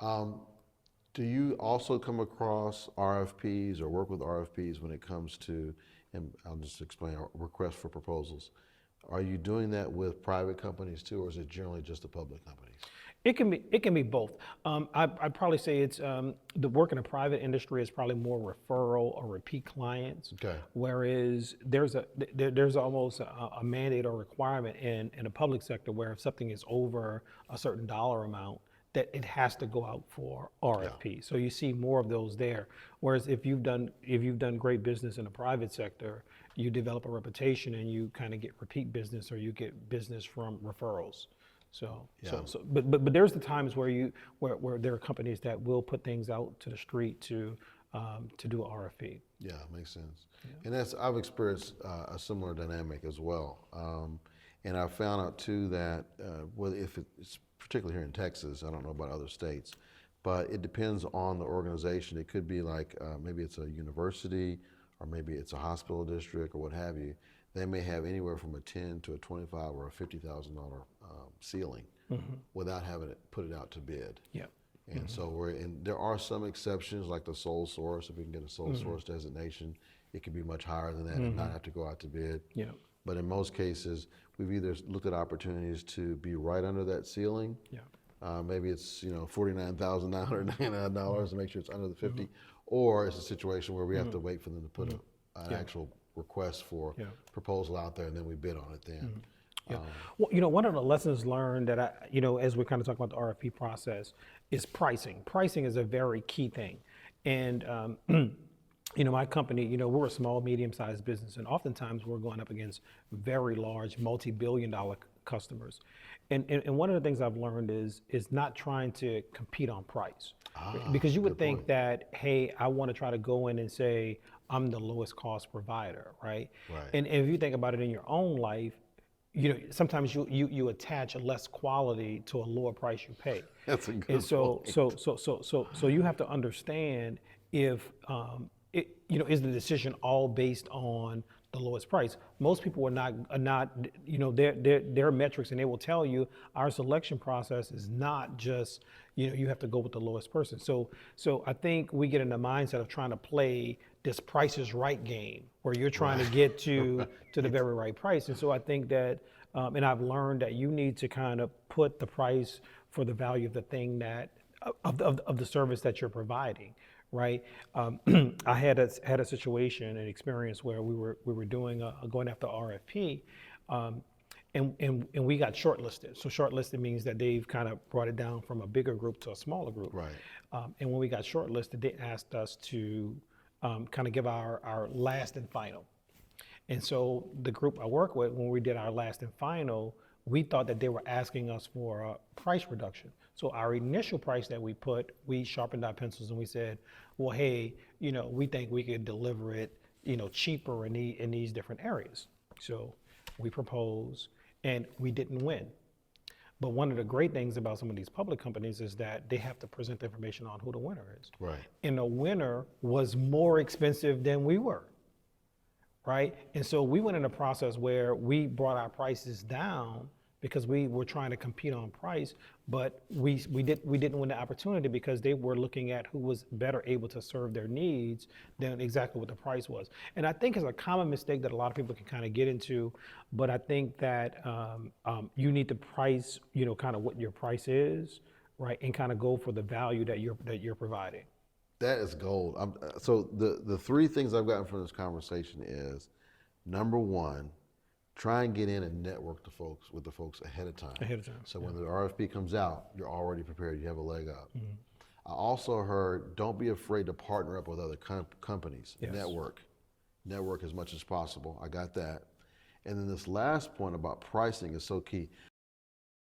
Um, do you also come across RFPs or work with RFPs when it comes to, and I'll just explain, request for proposals? Are you doing that with private companies too, or is it generally just the public companies? It can be both. I'd probably say it's the work in the private industry is probably more referral or repeat clients, Okay. whereas there's almost a mandate or requirement in the public sector where if something is over a certain dollar amount, that it has to go out for Yeah. RFP. So you see more of those there. Whereas if you've done great business in the private sector, you develop a reputation and you kind of get repeat business or you get business from referrals. So, Yeah. but there's the times where there are companies that will put things out to the street to do an RFP. Yeah, makes sense. And I've experienced a similar dynamic as well. And I found out too that well, if it's particularly here in Texas, I don't know about other states, but it depends on the organization. It could be like maybe it's a university or maybe it's a hospital district or what have you. They may have anywhere from a 10 to a 25 or a $50,000 ceiling without having it put it out to bid. Yeah. And so there are some exceptions like the sole source. If we can get a sole source designation, it can be much higher than that and not have to go out to bid. Yeah. But in most cases, we've either looked at opportunities to be right under that ceiling. Yeah. Maybe it's $49,999 to make sure it's under the 50, or it's a situation where we have to wait for them to put an actual request for proposal out there, and then we bid on it then. Yeah. Well, one of the lessons learned that as we're kind of talking about the RFP process is pricing. Pricing is a very key thing. And, my company, we're a small, medium-sized business, and oftentimes we're going up against very large, multi-billion-dollar customers. And one of the things I've learned is not trying to compete on price. Because you would think that, hey, I want to try to go in and say, I'm the lowest cost provider, right? Right. And if you think about it in your own life, sometimes you attach a less quality to a lower price you pay. That's a good And so point. so you have to understand if is the decision all based on the lowest price. Most people are not their metrics, and they will tell you our selection process is not just you have to go with the lowest person. So I think we get in the mindset of trying to play this Price is Right game where you're trying to get to the very right price. And so I think that and I've learned that you need to kind of put the price for the value of the thing that of the service that you're providing. Right, I had a situation, an experience where we were doing going after RFP, and we got shortlisted. So shortlisted means that they've kind of brought it down from a bigger group to a smaller group. Right. And when we got shortlisted, they asked us to kind of give our last and final. And so the group I work with, when we did our last and final, we thought that they were asking us for a price reduction. So our initial price that we sharpened our pencils and we said, well, hey, we think we could deliver it, cheaper in these different areas. So we proposed and we didn't win. But one of the great things about some of these public companies is that they have to present the information on who the winner is. Right. And the winner was more expensive than we were. Right? And so we went in a process where we brought our prices down because we were trying to compete on price, but we didn't win the opportunity because they were looking at who was better able to serve their needs than exactly what the price was. And I think it's a common mistake that a lot of people can kind of get into, but I think that you need to price, kind of what your price is, right, and kind of go for the value that you're providing. That is gold. So the three things I've gotten from this conversation is, number one, try and get in and network with the folks ahead of time. So when the RFP comes out, you're already prepared. You have a leg up. I also heard, don't be afraid to partner up with other companies. Yes. Network as much as possible. I got that. And then this last point about pricing is so key.